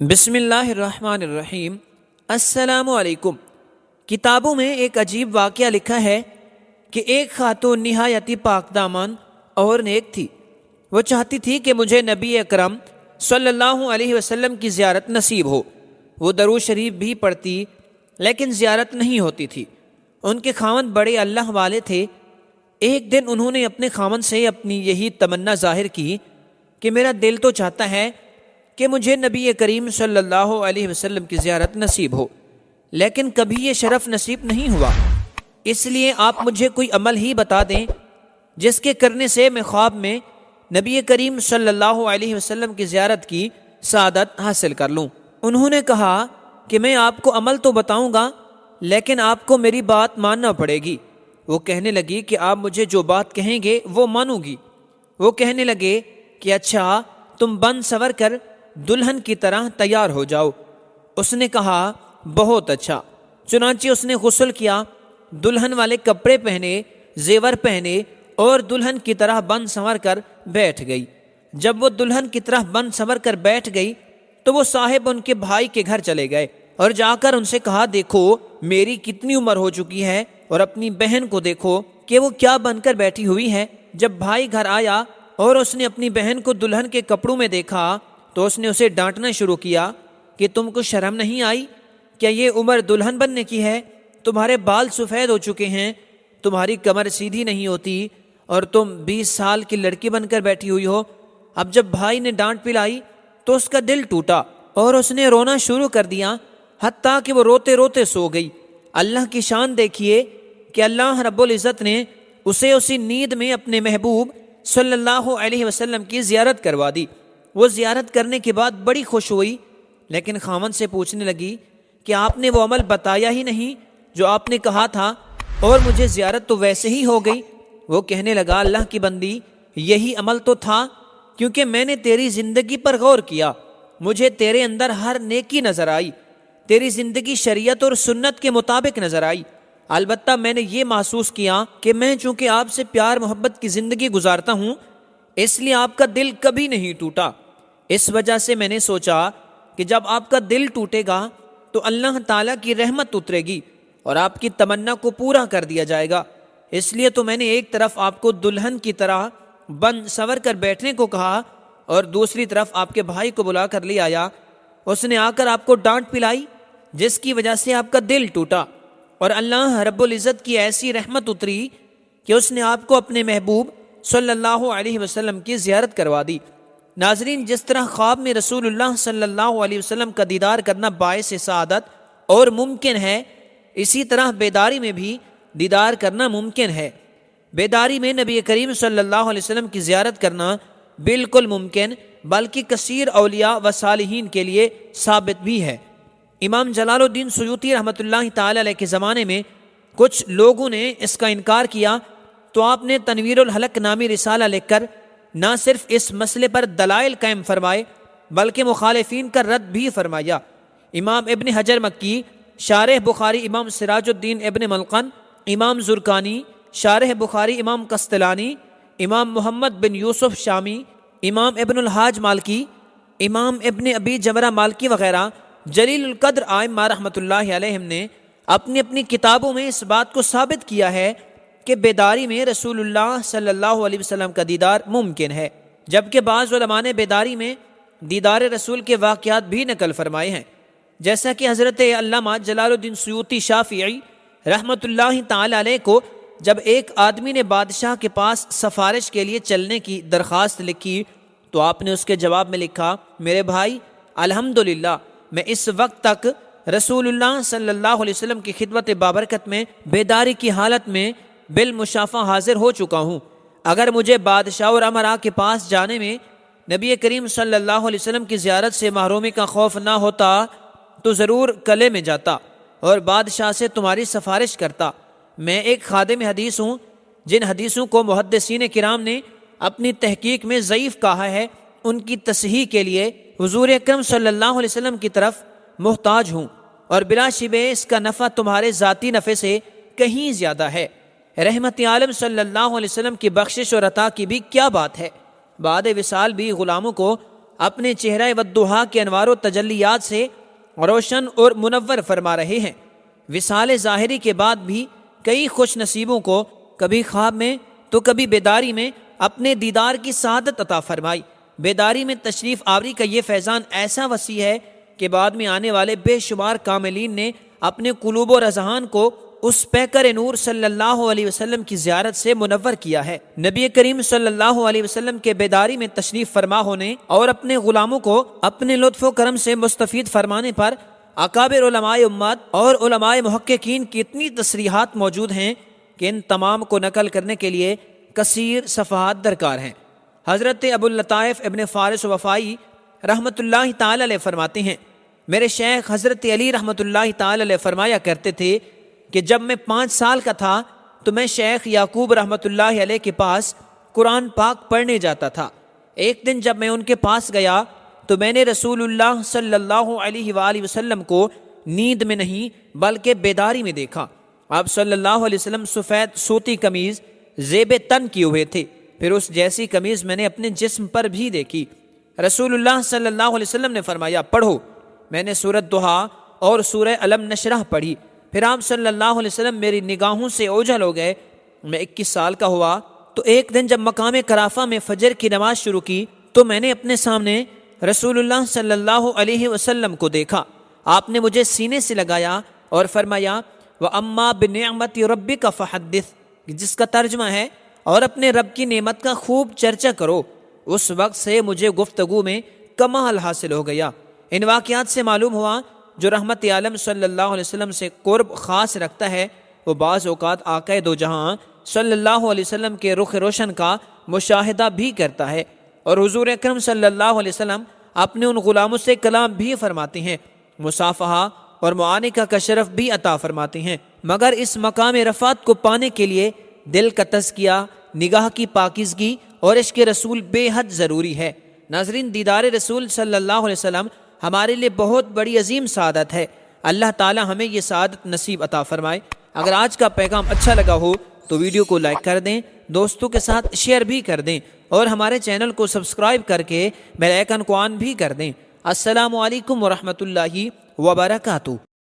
بسم اللہ الرحمن الرحیم۔ السلام علیکم۔ کتابوں میں ایک عجیب واقعہ لکھا ہے کہ ایک خاتون نہایتی پاک دامن اور نیک تھی۔ وہ چاہتی تھی کہ مجھے نبی اکرم صلی اللہ علیہ وسلم کی زیارت نصیب ہو۔ وہ درود شریف بھی پڑھتی لیکن زیارت نہیں ہوتی تھی۔ ان کے خاوند بڑے اللہ والے تھے۔ ایک دن انہوں نے اپنے خاوند سے اپنی یہی تمنا ظاہر کی کہ میرا دل تو چاہتا ہے کہ مجھے نبی کریم صلی اللہ علیہ وسلم کی زیارت نصیب ہو، لیکن کبھی یہ شرف نصیب نہیں ہوا۔ اس لیے آپ مجھے کوئی عمل ہی بتا دیں جس کے کرنے سے میں خواب میں نبی کریم صلی اللہ علیہ وسلم کی زیارت کی سعادت حاصل کر لوں۔ انہوں نے کہا کہ میں آپ کو عمل تو بتاؤں گا لیکن آپ کو میری بات ماننا پڑے گی۔ وہ کہنے لگی کہ آپ مجھے جو بات کہیں گے وہ مانوں گی۔ وہ کہنے لگے کہ اچھا، تم بن سور کر دلہن کی طرح تیار ہو جاؤ۔ اس نے کہا بہت اچھا۔ چنانچہ اس نے غسل کیا، دلہن والے کپڑے پہنے، زیور پہنے اور دلہن کی طرح بن سنور کر بیٹھ گئی۔ جب وہ دلہن کی طرح بن سنور کر بیٹھ گئی تو وہ صاحب ان کے بھائی کے گھر چلے گئے اور جا کر ان سے کہا، دیکھو میری کتنی عمر ہو چکی ہے اور اپنی بہن کو دیکھو کہ وہ کیا بن کر بیٹھی ہوئی ہے۔ جب بھائی گھر آیا اور اس نے اپنی بہن کو دلہن کے کپڑوں میں دیکھا تو اس نے اسے ڈانٹنا شروع کیا کہ تم کو شرم نہیں آئی؟ کیا یہ عمر دلہن بننے کی ہے؟ تمہارے بال سفید ہو چکے ہیں، تمہاری کمر سیدھی نہیں ہوتی اور تم 20 سال کی لڑکی بن کر بیٹھی ہوئی ہو۔ اب جب بھائی نے ڈانٹ پلائی تو اس کا دل ٹوٹا اور اس نے رونا شروع کر دیا، حتیٰ کہ وہ روتے روتے سو گئی۔ اللہ کی شان دیکھیے کہ اللہ رب العزت نے اسے اسی نیند میں اپنے محبوب صلی اللہ علیہ وسلم کی زیارت کروا دی۔ وہ زیارت کرنے کے بعد بڑی خوش ہوئی، لیکن خاوند سے پوچھنے لگی کہ آپ نے وہ عمل بتایا ہی نہیں جو آپ نے کہا تھا، اور مجھے زیارت تو ویسے ہی ہو گئی۔ وہ کہنے لگا، اللہ کی بندی، یہی عمل تو تھا، کیونکہ میں نے تیری زندگی پر غور کیا، مجھے تیرے اندر ہر نیکی نظر آئی، تیری زندگی شریعت اور سنت کے مطابق نظر آئی۔ البتہ میں نے یہ محسوس کیا کہ میں چونکہ آپ سے پیار محبت کی زندگی گزارتا ہوں، اس لیے آپ کا دل کبھی نہیں ٹوٹا۔ اس وجہ سے میں نے سوچا کہ جب آپ کا دل ٹوٹے گا تو اللہ تعالیٰ کی رحمت اترے گی اور آپ کی تمنا کو پورا کر دیا جائے گا۔ اس لیے تو میں نے ایک طرف آپ کو دلہن کی طرح بن سنور کر بیٹھنے کو کہا اور دوسری طرف آپ کے بھائی کو بلا کر لے آیا۔ اس نے آ کر آپ کو ڈانٹ پلائی جس کی وجہ سے آپ کا دل ٹوٹا اور اللہ رب العزت کی ایسی رحمت اتری کہ اس نے آپ کو اپنے محبوب صلی اللہ علیہ وسلم کی زیارت کروا دی۔ ناظرین، جس طرح خواب میں رسول اللہ صلی اللہ علیہ وسلم کا دیدار کرنا باعث سعادت اور ممکن ہے، اسی طرح بیداری میں بھی دیدار کرنا ممکن ہے۔ بیداری میں نبی کریم صلی اللہ علیہ وسلم کی زیارت کرنا بالکل ممکن، بلکہ کثیر اولیاء و صالحین کے لیے ثابت بھی ہے۔ امام جلال الدین سیوطی رحمۃ اللہ تعالی علیہ کے زمانے میں کچھ لوگوں نے اس کا انکار کیا تو آپ نے تنویر الحلق نامی رسالہ لکھ کر نہ صرف اس مسئلے پر دلائل قائم فرمائے بلکہ مخالفین کا رد بھی فرمایا۔ امام ابن حجر مکی شارح بخاری امام سراج الدین ابن ملقن، امام زرکانی شارح بخاری امام قسطلانی، امام محمد بن یوسف شامی، امام ابن الحاج مالکی، امام ابن ابی جمرہ مالکی وغیرہ جلیل القدر ائمہ رحمۃ اللہ علیہم نے اپنی اپنی کتابوں میں اس بات کو ثابت کیا ہے کہ بیداری میں رسول اللہ صلی اللہ علیہ وسلم کا دیدار ممکن ہے، جبکہ بعض علماء نے بیداری میں دیدار رسول کے واقعات بھی نقل فرمائے ہیں، جیسا کہ حضرت علامہ جلال الدین سیوطی شافعی رحمۃ اللہ تعالی علیہ کو جب ایک آدمی نے بادشاہ کے پاس سفارش کے لیے چلنے کی درخواست لکھی تو آپ نے اس کے جواب میں لکھا، میرے بھائی، الحمدللہ میں اس وقت تک رسول اللہ صلی اللہ علیہ وسلم کی خدمت بابرکت میں بیداری کی حالت میں بالمشافہ حاضر ہو چکا ہوں۔ اگر مجھے بادشاہ اور امراء کے پاس جانے میں نبی کریم صلی اللہ علیہ وسلم کی زیارت سے محرومی کا خوف نہ ہوتا تو ضرور قلعے میں جاتا اور بادشاہ سے تمہاری سفارش کرتا۔ میں ایک خادم حدیث ہوں جن حدیثوں کو محدثین کرام نے اپنی تحقیق میں ضعیف کہا ہے، ان کی تصحیح کے لیے حضور اکرم صلی اللہ علیہ وسلم کی طرف محتاج ہوں، اور بلا شبہ اس کا نفع تمہارے ذاتی نفع سے کہیں زیادہ ہے۔ رحمت عالم صلی اللہ علیہ وسلم کی بخشش اور عطا کی بھی کیا بات ہے۔ بعد وصال بھی غلاموں کو اپنے چہرہ والضحیٰ کے انوار و تجلیات سے روشن اور منور فرما رہے ہیں۔ وصال ظاہری کے بعد بھی کئی خوش نصیبوں کو کبھی خواب میں تو کبھی بیداری میں اپنے دیدار کی سعادت عطا فرمائی۔ بیداری میں تشریف آوری کا یہ فیضان ایسا وسیع ہے کہ بعد میں آنے والے بے شمار کاملین نے اپنے قلوب و اذہان کو اس پیکر نور صلی اللہ علیہ وسلم کی زیارت سے منور کیا ہے۔ نبی کریم صلی اللہ علیہ وسلم کے بیداری میں تشریف فرما ہونے اور اپنے غلاموں کو اپنے لطف و کرم سے مستفید فرمانے پر اکابر علماء امت اور علماء محققین کی اتنی تصریحات موجود ہیں کہ ان تمام کو نقل کرنے کے لیے کثیر صفحات درکار ہیں۔ حضرت ابو اللطائف ابن فارس وفائی رحمۃ اللہ تعالی علیہ فرماتے ہیں، میرے شیخ حضرت علی رحمۃ اللہ تعالی علیہ فرمایا کرتے تھے کہ جب میں 5 سال کا تھا تو میں شیخ یعقوب رحمۃ اللہ علیہ کے پاس قرآن پاک پڑھنے جاتا تھا۔ ایک دن جب میں ان کے پاس گیا تو میں نے رسول اللہ صلی اللہ علیہ وآلہ وسلم کو نیند میں نہیں بلکہ بیداری میں دیکھا۔ آپ صلی اللہ علیہ وسلم سفید سوتی قمیض زیب تن کیے ہوئے تھے، پھر اس جیسی قمیض میں نے اپنے جسم پر بھی دیکھی۔ رسول اللہ صلی اللہ علیہ وسلم نے فرمایا پڑھو۔ میں نے سورۃ ضحیٰ اور سورہ الم نشرح پڑھی، پھر آپ صلی اللہ علیہ وسلم میری نگاہوں سے اوجھل ہو گئے۔ میں 21 سال کا ہوا تو ایک دن جب مقام کرافہ میں فجر کی نماز شروع کی تو میں نے اپنے سامنے رسول اللہ صلی اللہ علیہ وسلم کو دیکھا۔ آپ نے مجھے سینے سے لگایا اور فرمایا وَأَمَّا بِنِعْمَةِ رَبِّكَ فَحَدِّثْ، جس کا ترجمہ ہے اور اپنے رب کی نعمت کا خوب چرچا کرو۔ اس وقت سے مجھے گفتگو میں کمال حاصل ہو گیا۔ ان واقعات سے معلوم ہوا جو رحمت عالم صلی اللہ علیہ وسلم سے قرب خاص رکھتا ہے وہ بعض اوقات آقا دو جہاں صلی اللہ علیہ وسلم کے رخ روشن کا مشاہدہ بھی کرتا ہے، اور حضور اکرم صلی اللہ علیہ وسلم اپنے ان غلاموں سے کلام بھی فرماتے ہیں، مصافحہ اور معانقہ کا شرف بھی عطا فرماتے ہیں، مگر اس مقام رفعت کو پانے کے لیے دل کا تزکیہ، نگاہ کی پاکیزگی اور عشق رسول بے حد ضروری ہے۔ ناظرین، دیدار رسول صلی اللہ علیہ وسلم ہمارے لیے بہت بڑی عظیم سعادت ہے۔ اللہ تعالی ہمیں یہ سعادت نصیب عطا فرمائے۔ اگر آج کا پیغام اچھا لگا ہو تو ویڈیو کو لائک کر دیں، دوستوں کے ساتھ شیئر بھی کر دیں، اور ہمارے چینل کو سبسکرائب کر کے بیل آئیکن کو آن بھی کر دیں۔ السلام علیکم ورحمۃ اللہ وبرکاتہ۔